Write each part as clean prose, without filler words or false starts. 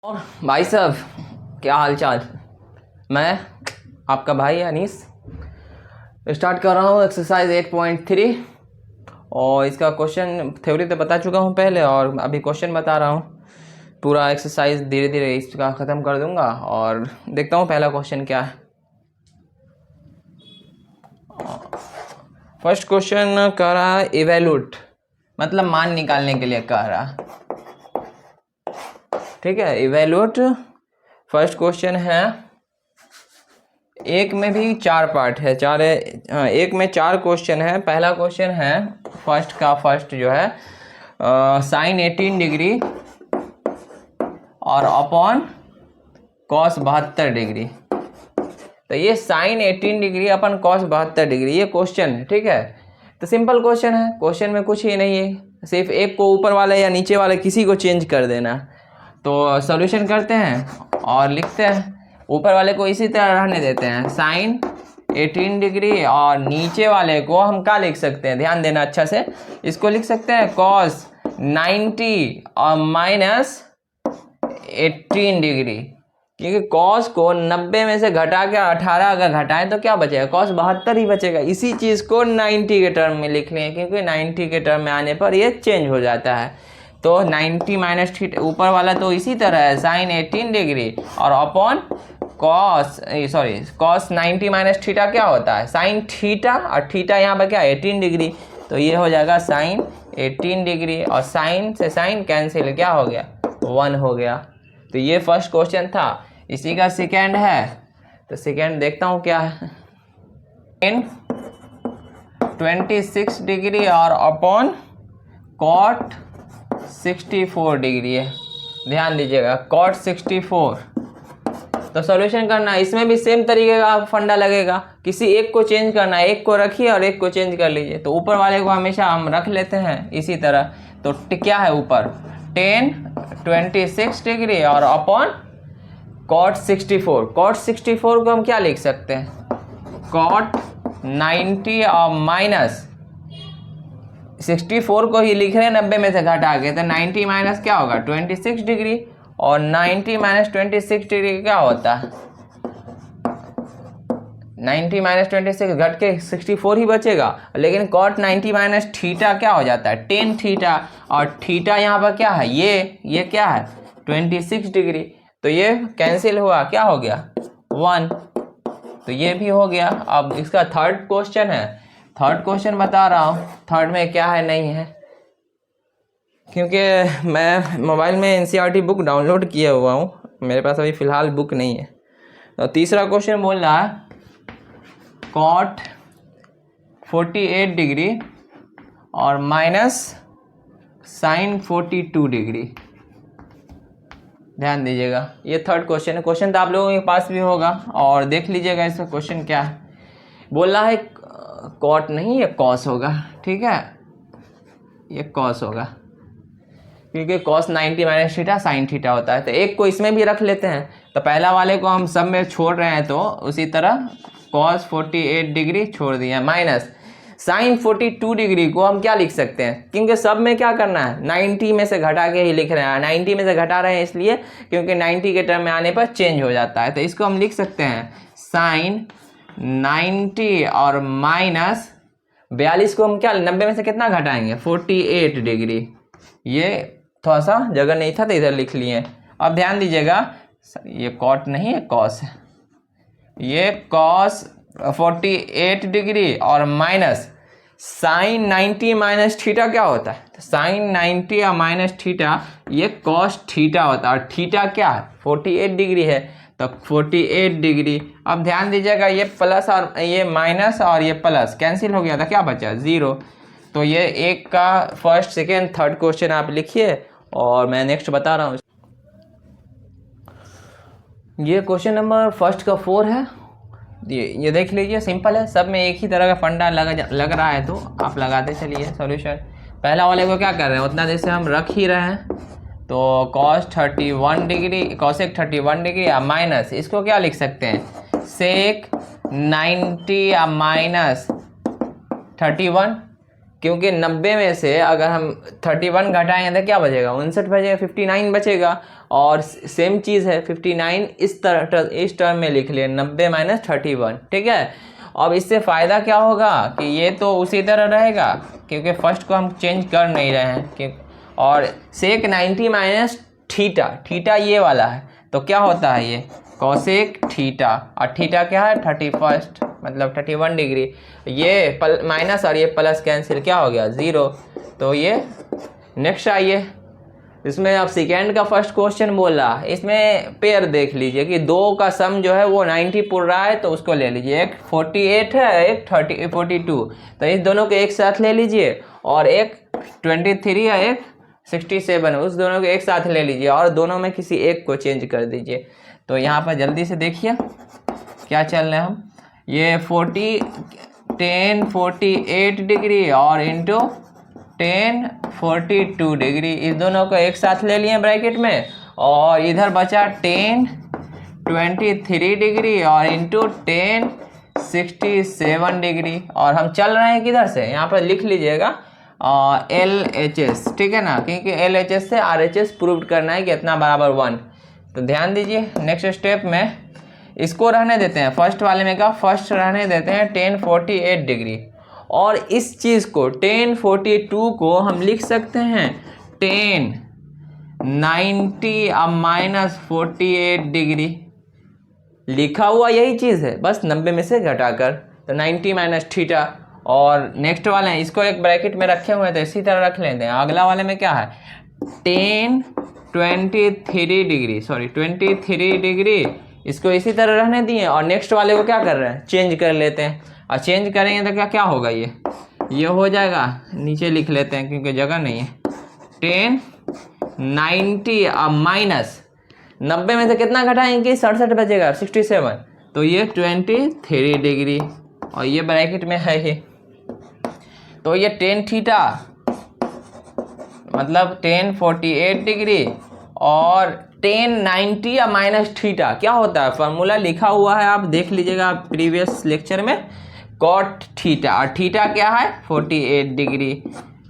और भाई साहब, क्या हाल चाल। मैं आपका भाई अनीस स्टार्ट कर रहा हूँ एक्सरसाइज 8.3 और इसका क्वेश्चन थ्योरी तो बता चुका हूँ पहले और अभी क्वेश्चन बता रहा हूँ। पूरा एक्सरसाइज धीरे धीरे इसका ख़त्म कर दूंगा और देखता हूँ पहला क्वेश्चन क्या है। फर्स्ट क्वेश्चन कह रहा है इवेल्यूट, मतलब मान निकालने के लिए कह रहा है। ठीक है, इवेल्यूट फर्स्ट क्वेश्चन है। एक में भी चार पार्ट है, एक में चार क्वेश्चन है। पहला क्वेश्चन है फर्स्ट जो है साइन 18 डिग्री और अपॉन कॉस 72 डिग्री। तो ये साइन 18 डिग्री अपन कॉस 72 डिग्री ये क्वेश्चन है। ठीक है, तो सिंपल क्वेश्चन है, क्वेश्चन में कुछ ही नहीं है, सिर्फ एक को ऊपर वाले या नीचे वाले किसी को चेंज कर देना। तो सॉल्यूशन करते हैं और लिखते हैं। ऊपर वाले को इसी तरह रहने देते हैं साइन 18 डिग्री और नीचे वाले को हम क्या लिख सकते हैं, ध्यान देना अच्छा से। इसको लिख सकते हैं कॉस 90 और माइनस 18 डिग्री, क्योंकि कॉस को 90 में से घटा के 18 अगर घटाएं तो क्या बचेगा, कॉस 72 ही बचेगा। इसी चीज़ को 90 के टर्म में लिख लें, क्योंकि 90 के टर्म में आने पर ये चेंज हो जाता है। तो 90 माइनस थीटा ऊपर वाला तो इसी तरह है साइन 18 डिग्री और अपॉन कॉस 90 माइनस थीटा क्या होता है साइन थीटा, और थीटा यहाँ पर क्या 18 डिग्री, तो ये हो जाएगा साइन 18 डिग्री और साइन से साइन कैंसिल, क्या हो गया 1 हो गया। तो ये फर्स्ट क्वेश्चन था। इसी का सेकेंड है, तो सेकेंड देखता हूँ क्या है। इन 26 डिग्री और अपॉन कॉट 64 डिग्री है, ध्यान दीजिएगा कॉट 64। तो सॉल्यूशन करना, इसमें भी सेम तरीके का फंडा लगेगा, किसी एक को चेंज करना है, एक को रखिए और एक को चेंज कर लीजिए। तो ऊपर वाले को हमेशा हम रख लेते हैं इसी तरह। तो क्या है ऊपर 26 डिग्री और अपॉन कॉट 64। कॉट 64 को हम क्या लिख सकते हैं, कॉट 90 और माइनस 64 को ही लिख रहे हैं 90 में से घटा के, तो 90 माइनस क्या होगा 26 डिग्री और 90 माइनस 26 डिग्री क्या होता है 90 माइनस 26 घट के 64 ही बचेगा। लेकिन कॉट 90 माइनस थीटा क्या हो जाता है 10 थीटा, और थीटा यहाँ पर क्या है ये क्या है 26 डिग्री, तो ये कैंसिल हुआ, क्या हो गया 1, तो ये भी हो गया। अब इसका थर्ड क्वेश्चन है, थर्ड क्वेश्चन बता रहा हूँ थर्ड में क्या है नहीं है, क्योंकि मैं मोबाइल में एनसीईआरटी बुक डाउनलोड किया हुआ हूँ, मेरे पास अभी फ़िलहाल बुक नहीं है। तो तीसरा क्वेश्चन बोल रहा है कॉट 48 डिग्री और माइनस साइन 42 डिग्री, ध्यान दीजिएगा। ये थर्ड क्वेश्चन है। क्वेश्चन तो आप लोगों के पास भी होगा और देख लीजिएगा इसका क्वेश्चन क्या है। बोल रहा है कॉट नहीं, ये कॉस होगा। ठीक है, ये कॉस होगा, क्योंकि cos 90 minus theta sine theta होता है। तो एक को इसमें भी रख लेते हैं, तो पहला वाले को हम सब में छोड़ रहे हैं, तो उसी तरह कॉस 48 डिग्री छोड़ दिया माइनस साइन 42 डिग्री को हम क्या लिख सकते हैं, क्योंकि सब में क्या करना है 90 में से घटा के ही लिख रहे हैं। 90 में से घटा रहे हैं इसलिए क्योंकि 90 के टर्म में आने पर चेंज हो जाता है। तो इसको हम लिख सकते हैं साइन 90 और माइनस 42 को हम क्या 90 में से कितना घटाएंगे 48 डिग्री। ये थोड़ा सा जगह नहीं था तो इधर लिख लिए। अब ध्यान दीजिएगा, ये कॉट नहीं है कॉस है, ये कॉस 48 डिग्री और माइनस साइन 90 माइनस थीटा क्या होता है, तो साइन 90 और माइनस थीटा ये कॉस थीटा होता है, और थीटा क्या है 48 डिग्री है, तो 48 डिग्री। अब ध्यान दीजिएगा, ये प्लस और ये माइनस और ये प्लस कैंसिल हो गया था, क्या बचा 0। तो ये एक का फर्स्ट सेकेंड थर्ड क्वेश्चन आप लिखिए और मैं नेक्स्ट बता रहा हूँ। ये क्वेश्चन नंबर फर्स्ट का 4 है। ये देख लीजिए, सिंपल है, सब में एक ही तरह का फंडा लग रहा है, तो आप लगाते चलिए सॉल्यूशन। पहला वाले को क्या कर रहे हैं, उतना देर से हम रख ही रहे हैं, तो कॉस 31 डिग्री कॉसेक 31 डिग्री या माइनस इसको क्या लिख सकते हैं सेक 90 या माइनस 31, क्योंकि 90 में से अगर हम 31 घटाएंगे तो क्या बचेगा, 59 बचेगा, 59 बचेगा। और सेम चीज़ है 59 इस टर्म में लिख लिए 90 माइनस 31, ठीक है। अब इससे फ़ायदा क्या होगा कि ये तो उसी तरह रहेगा क्योंकि फर्स्ट को हम चेंज कर नहीं रहे हैं और सेक 90 माइनस थीटा, थीटा ये वाला है तो क्या होता है ये कोसेक थीटा, और थीटा क्या है 31 मतलब 31 डिग्री। ये माइनस और ये प्लस कैंसिल क्या हो गया 0। तो ये नेक्स्ट आइए, इसमें अब सेकेंड का फर्स्ट क्वेश्चन बोल रहा है, इसमें पेयर देख लीजिए कि दो का सम जो है वो 90 पुर रहा है तो उसको ले लीजिए। एक 48 है एक 42, तो इस दोनों को एक साथ ले लीजिए। और एक 23 है एक 67 है, उस दोनों को एक साथ ले लीजिए और दोनों में किसी एक को चेंज कर दीजिए। तो यहाँ पर जल्दी से देखिए क्या चल रहे हैं हम, ये 10 48 डिग्री और इंटू 10 42 डिग्री, इस दोनों को एक साथ ले लिए ब्रैकेट में। और इधर बचा 10 23 डिग्री और इंटू 10 67 डिग्री। और हम चल रहे हैं किधर से, यहाँ पर लिख लीजिएगा LHS, ठीक है ना, क्योंकि LHS से RHS प्रूव करना है कि इतना बराबर 1। तो ध्यान दीजिए नेक्स्ट स्टेप में इसको रहने देते हैं, फर्स्ट वाले में का फर्स्ट रहने देते हैं 10 48 डिग्री। और इस चीज़ को 10 42 को हम लिख सकते हैं 10 90 अब माइनस 48 डिग्री, लिखा हुआ यही चीज़ है बस 90 में से घटाकर, तो 90 माइनस थीटा। और नेक्स्ट वाले हैं इसको एक ब्रैकेट में रखे हुए हैं तो इसी तरह रख लेते हैं। अगला वाले में क्या है 10 23 डिग्री, सॉरी 23 डिग्री, इसको इसी तरह रहने दिए। और नेक्स्ट वाले को क्या कर रहे हैं चेंज कर लेते हैं, और चेंज करेंगे तो क्या क्या होगा ये हो जाएगा, नीचे लिख लेते हैं क्योंकि जगह नहीं है। 10 90 अब माइनस 90 में से कितना घटाएंगे 67 बचेगा 67, तो ये 23 डिग्री और ये ब्रैकेट में है ही। तो ये 10 थीटा मतलब 10 48 डिग्री और 10 90 या माइनस थीटा क्या होता है, फार्मूला लिखा हुआ है आप देख लीजिएगा प्रीवियस लेक्चर में, कॉट थीटा, और थीटा क्या है 48 डिग्री,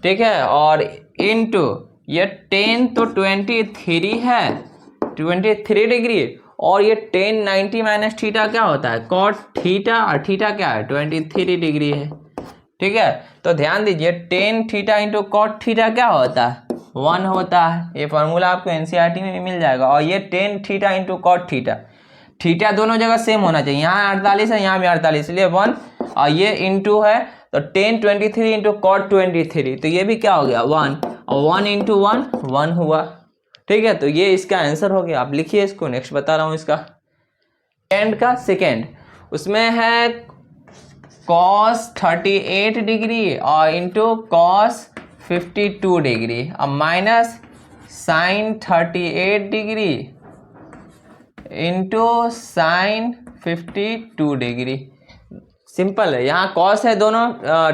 ठीक है। और इनटू ये 10 तो 23 है 23 डिग्री, और ये 10 90 माइनस थीटा क्या होता है कॉट थीटा, और थीटा क्या है 23 डिग्री है, ठीक है। तो ध्यान दीजिए 10 थीटा इंटू कॉट थीटा क्या होता है 1 होता है, ये फार्मूला आपको NCERT में भी मिल जाएगा। और ये 10 theta into cot theta, theta दोनों जगह सेम होना चाहिए, यहाँ 48 है यहाँ भी 48 इसलिए 1, और ये इंटू है तो 10 23 इंटू कॉट 23, तो ये भी क्या हो गया 1, और 1 इंटू 1 1 हुआ, ठीक है। तो ये इसका आंसर हो गया। आप लिखिए इसको, नेक्स्ट बता रहा हूँ इसका एंड का सेकेंड, उसमें है cos 38 डिग्री और इंटू cos 52 डिग्री और minus sin 38 degree into sin 52 degree. Simple है, यहाँ cos है दोनों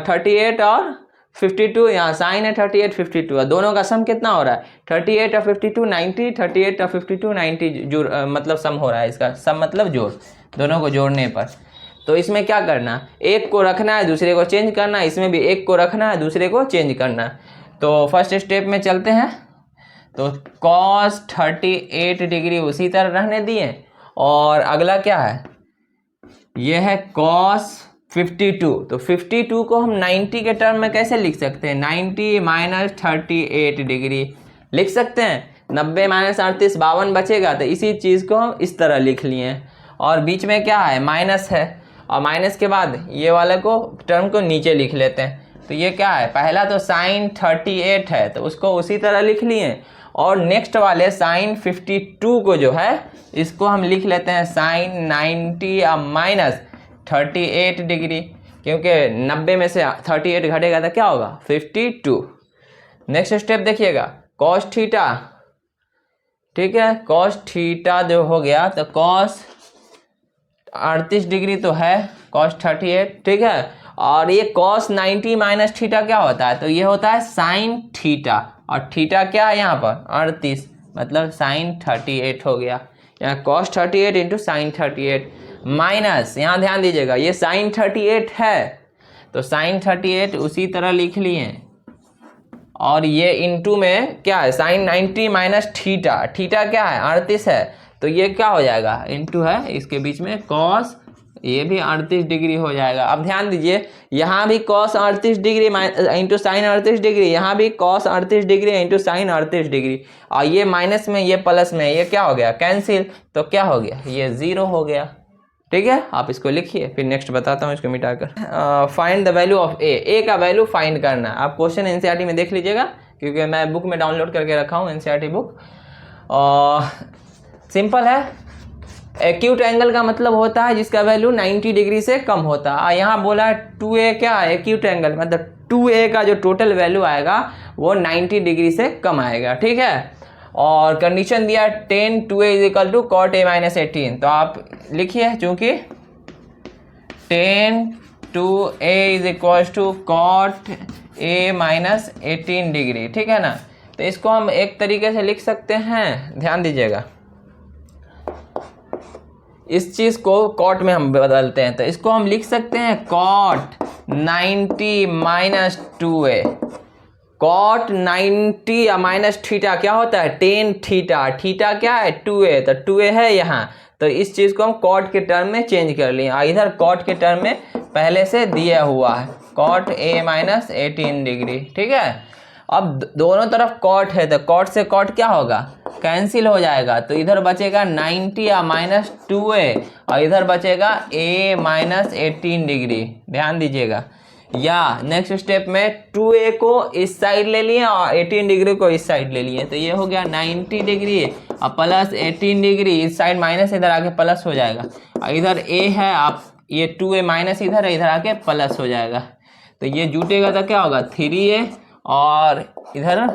38 और 52, यहाँ sin है 38 52, और दोनों का सम कितना हो रहा है 38 और 52 90, 38 और 52 90 जोड़ मतलब सम हो रहा है, इसका सम मतलब जोड़, दोनों को जोड़ने पर। तो इसमें क्या करना, एक को रखना है दूसरे को चेंज करना है, इसमें भी एक को रखना है दूसरे को चेंज करना है। तो फर्स्ट स्टेप में चलते हैं, तो cos 38 डिग्री उसी तरह रहने दिए, और अगला क्या है ये है cos 52, तो 52 को हम 90 के टर्म में कैसे लिख सकते हैं 90 माइनस 38 डिग्री लिख सकते हैं, 90 माइनस 38 52 बचेगा, तो इसी चीज़ को हम इस तरह लिख लिए। और बीच में क्या है माइनस है, और माइनस के बाद ये वाले को टर्म को नीचे लिख लेते हैं। तो ये क्या है पहला तो sin 38 है तो उसको उसी तरह लिख लिए, और नेक्स्ट वाले sin 52 को जो है इसको हम लिख लेते हैं sin 90 अब माइनस 38 डिग्री, क्योंकि 90 में से 38 घटेगा तो क्या होगा 52। नेक्स्ट स्टेप देखिएगा cos थीटा, ठीक है, cos थीटा जो हो गया तो cos 38 डिग्री तो है cos 38, ठीक है। और ये cos 90 माइनस थीटा क्या होता है, तो ये होता है sin थीटा, और थीटा क्या है यहाँ पर 38 मतलब sin 38 हो गया, यहाँ cos 38 इंटू sin 38 माइनस, यहाँ ध्यान दीजिएगा ये sin 38 है तो साइन 38 उसी तरह लिख लिए, और ये इंटू में क्या है साइन 90 माइनस थीटा, थीटा क्या है 38 है, तो ये क्या हो जाएगा इंटू है इसके बीच में कॉस, ये भी 38 डिग्री हो जाएगा। अब ध्यान दीजिए यहाँ भी cos 38 degree into sine 38 degree, यहाँ भी cos 38 degree into sine 38 degree, और ये माइनस में ये प्लस में ये क्या हो गया कैंसिल, तो क्या हो गया ये 0 हो गया। ठीक है, आप इसको लिखिए, फिर नेक्स्ट बताता हूँ इसको मिटाकर। फाइंड द वैल्यू ऑफ ए का वैल्यू फाइंड करना। आप क्वेश्चन एनसीईआरटी में देख लीजिएगा, क्योंकि मैं बुक में डाउनलोड करके रखा हूँ एनसीईआरटी बुक। सिंपल है, एक्यूट एंगल का मतलब होता है जिसका वैल्यू 90 डिग्री से कम होता है। यहाँ बोला है 2a क्या है एक्यूट एंगल, मतलब 2a का जो टोटल वैल्यू आएगा वो 90 डिग्री से कम आएगा। ठीक है, और कंडीशन दिया 10 2a is equal to cot a minus 18, तो आप लिखिए चूंकि 10 2a is equal to cot a minus 18 degree. ठीक है ना, तो इसको हम एक तरीके से लिख सकते हैं, ध्यान दीजिएगा, इस चीज को कॉट में हम बदलते हैं, तो इसको हम लिख सकते हैं कॉट 90 माइनस 2a। कॉट 90 या माइनस थीटा क्या होता है 10 थीटा, थीटा क्या है 2a, तो 2a है यहाँ, तो इस चीज को हम कॉट के टर्म में चेंज कर लिए, इधर कॉट के टर्म में पहले से दिया हुआ है कॉट a माइनस 18 डिग्री। ठीक है, अब दोनों तरफ कॉट है, तो कॉट से कॉट क्या होगा कैंसिल हो जाएगा, तो इधर बचेगा 90 या माइनस 2a, और इधर बचेगा a माइनस 18 डिग्री। ध्यान दीजिएगा, या नेक्स्ट स्टेप में 2a को इस साइड ले लिए और 18 डिग्री को इस साइड ले लिए, तो ये हो गया 90 डिग्री और प्लस 18 डिग्री, इस साइड माइनस इधर आके प्लस हो जाएगा, और इधर a है, आप ये 2a माइनस इधर है, इधर आके प्लस हो जाएगा, तो ये जुटेगा तो क्या होगा 3a, और इधर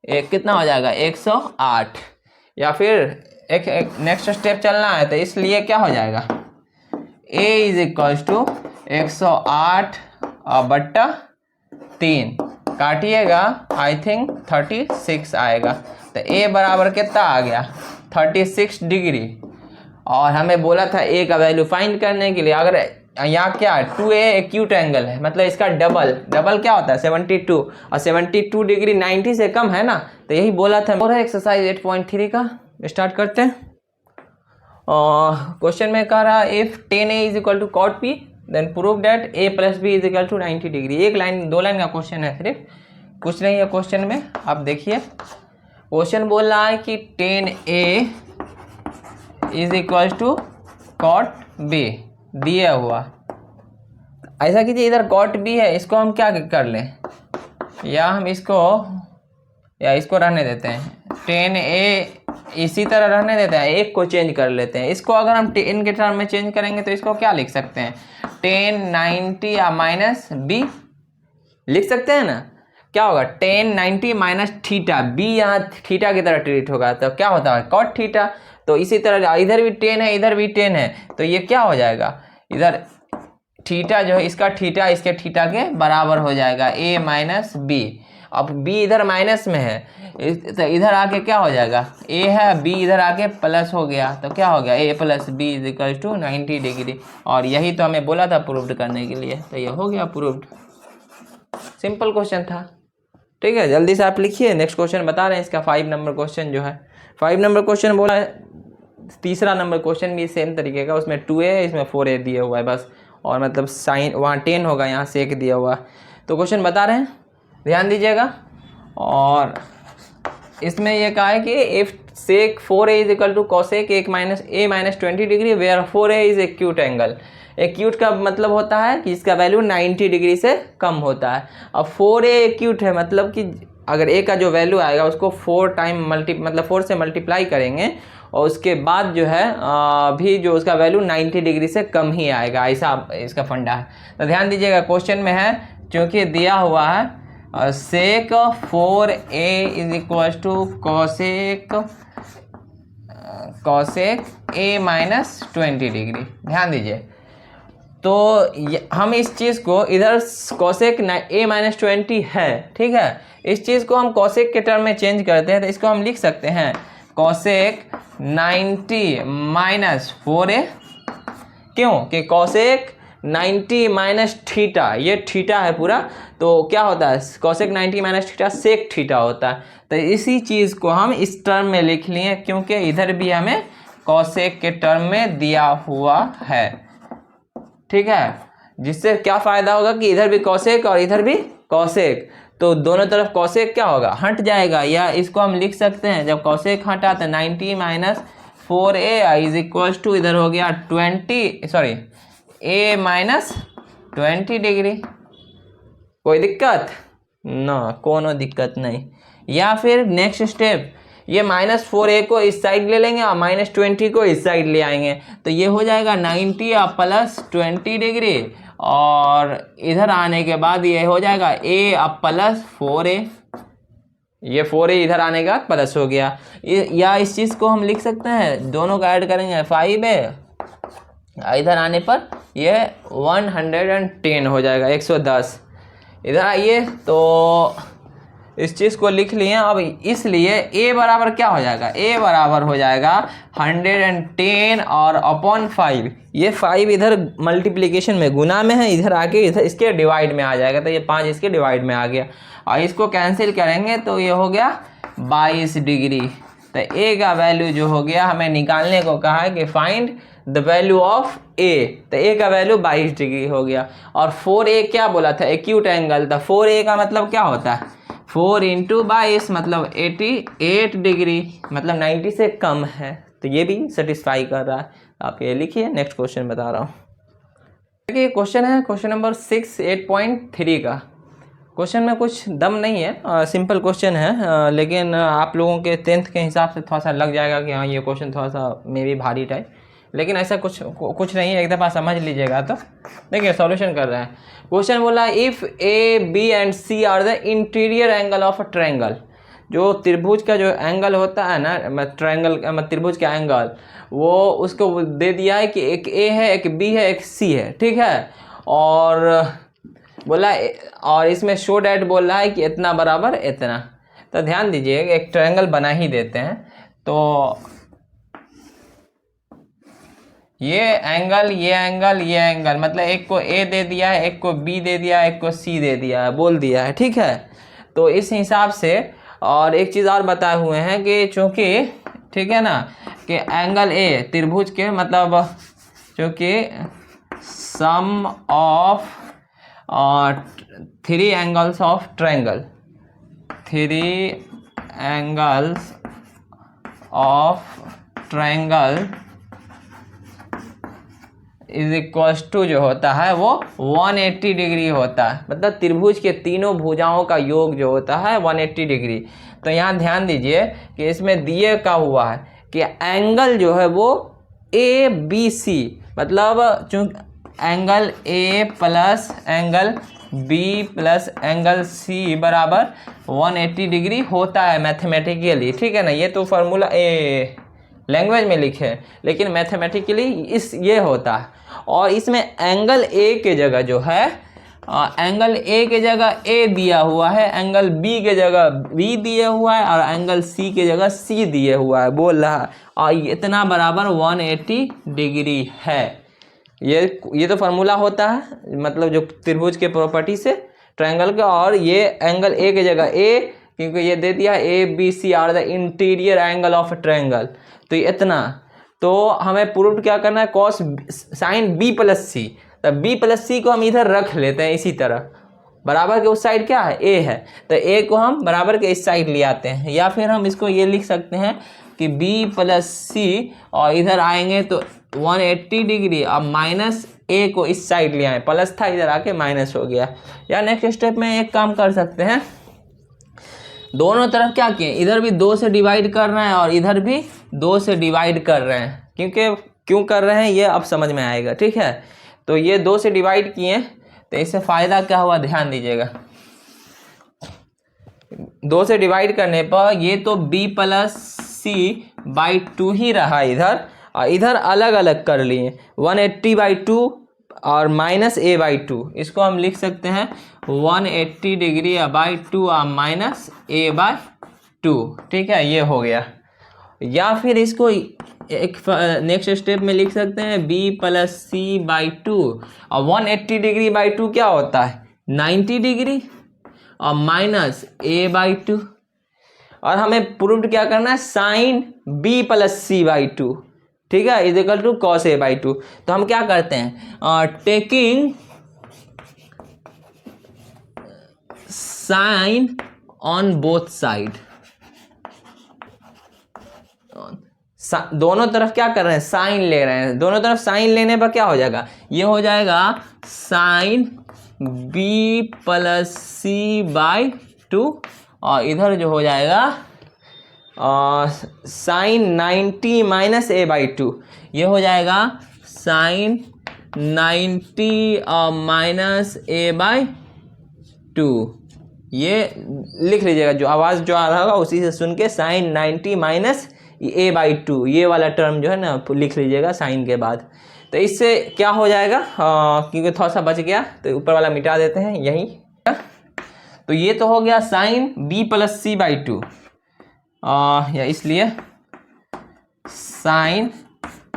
एक कितना हो जाएगा 108, या फिर एक नेक्स्ट स्टेप चलना है, तो इसलिए क्या हो जाएगा a इज इक्वल टू 108 बट्टा 3, काटिएगा आई थिंक 36 आएगा, तो a बराबर कितना आ गया 36 डिग्री। और हमें बोला था a का वैल्यू फाइंड करने के लिए, अगर यहाँ क्या है 2a एक्यूट एंगल है, मतलब इसका डबल क्या होता है 72, और 72 डिग्री 90 से कम है ना, तो यही बोला था। और एक्सरसाइज 8.3 का स्टार्ट करते हैं। क्वेश्चन में कह रहा है if 10a is equal to cot p then prove that a plus b is equal to 90 degree. एक लाइन 2 लाइन का क्वेश्चन है, सिर्फ कुछ नहीं है क्वेश्चन में। आप देखिए क्वेश्चन बोल रहा है कि 10a is equal to cot b दिया हुआ, ऐसा कीजिए इधर कॉट b है, इसको हम क्या कर लें, या हम इसको रहने देते हैं, 10a इसी तरह रहने देते हैं, एक को चेंज कर लेते हैं। इसको अगर हम 10 के टर्म में चेंज करेंगे तो इसको क्या लिख सकते हैं 10 90 या माइनस b लिख सकते हैं ना। क्या होगा 10 90 माइनस थीटा, b यहाँ थीटा की तरह ट्रीट होगा, तो क्या होता है कॉट थीटा। तो इसी तरह इधर भी 10 है इधर भी 10 है, तो ये क्या हो जाएगा इधर थीटा जो है इसका थीटा इसके थीटा के बराबर हो जाएगा a माइनस b। अब b इधर माइनस में है, तो इधर आके क्या हो जाएगा a है, b इधर आके प्लस हो गया, तो क्या हो गया a plus b is equal to 90 degree. और यही तो हमें बोला था प्रूव्ड करने के लिए, तो ये हो गया प्रूव्ड। सिंपल क्वेश्चन था। ठीक है, जल्दी से आप लिखिए। नेक्स्ट क्वेश्चन बता रहे हैं इसका 5 नंबर क्वेश्चन जो है 5 नंबर क्वेश्चन बोला है। तीसरा नंबर क्वेश्चन भी सेम तरीके का, उसमें 2a है इसमें 4a दिया हुआ है बस, और मतलब साइन वहाँ 10 होगा यहाँ सेक दिया हुआ। तो क्वेश्चन बता रहे हैं, ध्यान दीजिएगा। और इसमें ये कहा है कि if sec 4a is equal to cosec a minus 20 degree where 4a is acute angle. Acute का मतलब होता है कि इसका वैल्यू 90 डिग्री से कम होता है। अब 4a एक्यूट है, मतलब कि अगर a का जो वैल्यू आएगा उसको 4 से मल्टीप्लाई करेंगे और उसके बाद जो है भी जो उसका वैल्यू 90 डिग्री से कम ही आएगा, ऐसा इसका फंडा है। तो ध्यान दीजिएगा क्वेश्चन में है, क्योंकि दिया हुआ है sec 4a is equal to cosec a minus 20 degree. ध्यान दीजिए, तो हम इस चीज़ को इधर कॉसेक a माइनस 20 है, ठीक है, इस चीज़ को हम कॉसेक के टर्म में चेंज करते हैं, तो इसको हम लिख सकते हैं कॉसेक 90 माइनस 4a। क्यों कि कॉसेक 90 माइनस थीटा, ये थीटा है पूरा, तो क्या होता है cosec 90 minus theta sec theta होता है। तो इसी चीज़ को हम इस टर्म में लिख लिए क्योंकि इधर भी हमें कोसेक के टर्म में दिया हुआ है, ठीक है। जिससे क्या फ़ायदा होगा कि इधर भी कोसेक और इधर भी कोसेक, तो दोनों तरफ कोसेक क्या होगा, हट जाएगा। या इसको हम लिख सकते हैं जब कोसेक हटा तो 90 minus 4a is equal to इधर हो गया 20 a माइनस 20 डिग्री। कोई दिक्कत ना, कोनो दिक्कत नहीं। या फिर नेक्स्ट स्टेप, ये -4a को इस साइड ले लेंगे और -20 को इस साइड ले आएंगे, तो ये हो जाएगा 90 प्लस 20 डिग्री, और इधर आने के बाद ये हो जाएगा a प्लस 4a, ये 4a इधर आने का प्लस हो गया। या इस चीज़ को हम लिख सकते हैं, दोनों का ऐड करेंगे 5a, इधर आने पर ये 110 हो जाएगा, 110। इधर आइए तो इस चीज़ को लिख लिए। अब इसलिए a बराबर क्या हो जाएगा, a बराबर हो जाएगा 110 और अपॉन 5, ये 5 इधर मल्टीप्लिकेशन में गुना में है, इधर आके इधर इसके डिवाइड में आ जाएगा, तो ये 5 इसके डिवाइड में आ गया, और इसको कैंसिल करेंगे तो ये हो गया 22 डिग्री। तो a का वैल्यू जो हो गया, हमें निकालने को कहा है कि find the value of a, तो a का वैल्यू 22 डिग्री हो गया। और 4a क्या बोला था, एक्यूट एंगल, तो 4a का मतलब क्या होता है, 4 इंटू 22 मतलब 88 डिग्री, मतलब 90 से कम है, तो ये भी सेटिस्फाई कर रहा है। आप ये लिखिए, नेक्स्ट क्वेश्चन बता रहा हूँ। देखिए क्वेश्चन है क्वेश्चन नंबर 6 8.3 का। क्वेश्चन में कुछ दम नहीं है, सिंपल क्वेश्चन है, लेकिन आप लोगों के 10th के हिसाब से थोड़ा सा लग जाएगा कि हाँ ये क्वेश्चन थोड़ा सा मे भी भारी टाइप, लेकिन ऐसा कुछ नहीं है, एक दफ़ा समझ लीजिएगा। तो देखिए सॉल्यूशन कर रहे हैं। क्वेश्चन बोला if A B and C are the interior angle of a triangle, जो त्रिभुज का जो एंगल होता है ना, ट्रायंगल त्रिभुज का एंगल, वो उसको दे दिया है कि एक ए है, एक बी है, एक सी है, ठीक है। और बोला और इसमें शो डैट बोल रहा है कि इतना बराबर इतना। तो ध्यान दीजिए, एक ट्रायंगल बना ही देते हैं। तो ये एंगल, ये एंगल, ये एंगल, मतलब एक को ए दे दिया है, एक को बी दे दिया है, एक को सी दे दिया है, बोल दिया है, ठीक है। तो इस हिसाब से, और एक चीज़ और बताए हुए हैं कि चूँकि, ठीक है ना, कि एंगल ए त्रिभुज के मतलब चूँकि sum of 3 angles of triangle, 3 angles of triangle is equal to जो होता है वो 180 डिग्री होता है, मतलब त्रिभुज के तीनों भुजाओं का योग जो होता है 180 डिग्री। तो यहाँ ध्यान दीजिए कि इसमें दिए का हुआ है कि एंगल जो है वो ए बी सी, मतलब चूँकि angle A plus angle B plus angle C बराबर 180 डिग्री होता है मैथमेटिकली, ठीक है ना। ये तो फार्मूला लैंग्वेज में लिखे, लेकिन मैथमेटिकली ये होता है। और इसमें एंगल ए के जगह जो है, एंगल ए के जगह ए दिया हुआ है, एंगल बी के जगह बी दिया हुआ है, और एंगल सी के जगह सी दिए हुआ है, बोल रहा है, और इतना बराबर 180 डिग्री है। ये तो फार्मूला होता है, मतलब जो त्रिभुज के प्रॉपर्टी से ट्रायंगल का। और ये एंगल ए के जगह ए, क्योंकि ये दे दिया A B C are the interior angle of triangle, तो इतना। तो हमें प्रूव क्या करना है, cos sine B plus C, तो बी प्लस सी को हम इधर रख लेते हैं, इसी तरह बराबर के उस साइड क्या है, ए है, तो ए को हम बराबर के इस साइड ले आते हैं। या फिर हम इसको ये लिख सकते हैं कि बी प्लस सी, और इधर आएंगे तो 180 डिग्री, अब माइनस ए को इस साइड ले आए, प्लस था इधर आके माइनस हो गया। या नेक्स्ट स्टेप में एक काम कर सकते हैं, दोनों तरफ क्या किए, इधर भी 2 से डिवाइड कर रहे हैं और इधर भी 2 से डिवाइड कर रहे हैं, क्यों कर रहे हैं ये अब समझ में आएगा, ठीक है। तो ये 2 से डिवाइड किए, तो इससे फ़ायदा क्या हुआ, ध्यान दीजिएगा। 2 से डिवाइड करने पर ये तो b प्लस सी बाई 2 ही रहा इधर, और इधर अलग अलग कर लिए 180/2 और माइनस a बाई 2, इसको हम लिख सकते हैं 180 डिग्री बाई 2 और माइनस a बाई 2, ठीक है, ये हो गया। या फिर इसको एक नेक्स्ट स्टेप में लिख सकते हैं b plus C by two, और 180 डिग्री बाई टू क्या होता है 90 डिग्री, और माइनस a बाई टू, और हमें प्रूव क्या करना है sine b plus C by two, ठीक है, is equal to cos a by two. तो हम क्या करते हैं taking sine on both side, दोनों तरफ क्या कर रहे हैं साइन ले रहे हैं, दोनों तरफ साइन लेने पर क्या हो जाएगा, ये हो जाएगा sine b plus C by two, और इधर जो हो जाएगा sine 90 minus a by two, ये हो जाएगा sine 90 minus a by two. ये लिख लीजिएगा, जो आवाज़ जो आ रहा होगा उसी से सुन के sine 90 minus a by two, ये वाला टर्म जो है ना लिख लीजिएगा साइन के बाद। तो इससे क्या हो जाएगा, क्योंकि थोड़ा सा बच गया तो ऊपर वाला मिटा देते हैं यहीं। तो ये तो हो गया sine b plus C by two, या इसलिए sine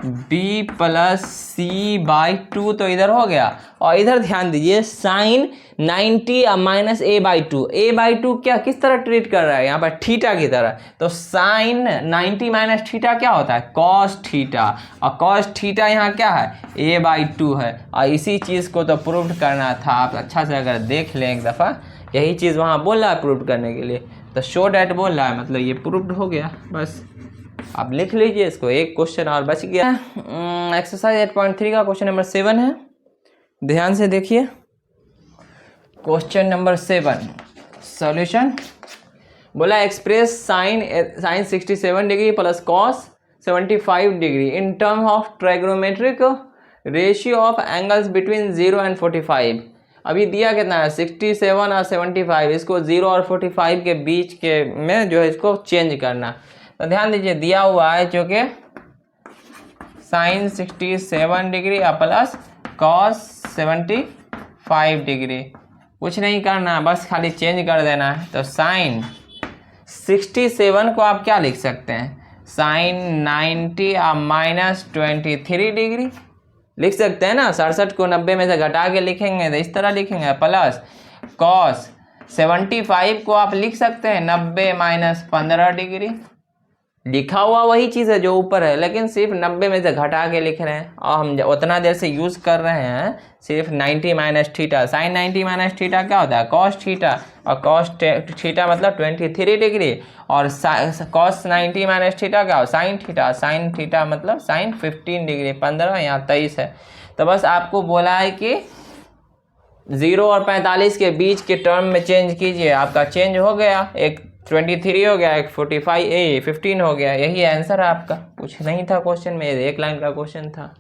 b plus C by two तो इधर हो गया, और इधर ध्यान दीजिए sine 90 minus a by two, a by two क्या किस तरह ट्रीट कर रहा है यहाँ पर थीटा की तरह, तो साइन 90 माइनस थीटा क्या होता है कॉस थीटा, और कॉस थीटा यहाँ क्या है a बाई टू है, और इसी चीज़ को तो प्रूव करना था। आप अच्छा से अगर देख लें एक दफ़ा, यही चीज़ वहाँ बोल रहा है प्रूव करने के लिए, तो शो डैट बोल रहा है, मतलब ये प्रूव्ड हो गया। बस आप लिख लीजिए इसको, एक क्वेश्चन और बच गया। एक्सरसाइज 8.3 का क्वेश्चन नंबर 7 है, ध्यान से देखिए। क्वेश्चन नंबर 7 सॉल्यूशन बोला express sine 67 degree plus cos 75 degree in term of trigonometric ratio of angles between 0 and 45। अभी दिया कितना है 67 और 75, इसको 0 और 45 के बीच के में जो है इसको चेंज करना। तो ध्यान दीजिए दिया हुआ है जो कि sine 67 degree plus cos 75 degree, कुछ नहीं करना बस खाली चेंज कर देना है। तो साइन 67 को आप क्या लिख सकते हैं साइन 90 माइनस 23 डिग्री लिख सकते हैं ना, 67 को 90 में से घटा के लिखेंगे तो इस तरह लिखेंगे, प्लस कॉस 75 को आप लिख सकते हैं 90 माइनस 15 डिग्री, लिखा हुआ वही चीज़ है जो ऊपर है, लेकिन सिर्फ 90 में से घटा के लिख रहे हैं, और हम उतना देर से यूज़ कर रहे हैं सिर्फ 90 minus theta. Sine 90 minus theta क्या होता है कॉस थीटा, और कॉस थीटा मतलब 23 डिग्री, और कॉस 90 माइनस थीटा क्या हो साइन थीटा, साइन थीटा मतलब साइन 15 डिग्री, 15 यहाँ 23 है। तो बस आपको बोला है कि 0 और 45 के बीच के टर्म में चेंज कीजिए, आपका चेंज हो गया, एक 23 हो गया, एक 15 हो गया, यही आंसर है आपका। कुछ नहीं था क्वेश्चन में, एक लाइन का क्वेश्चन था।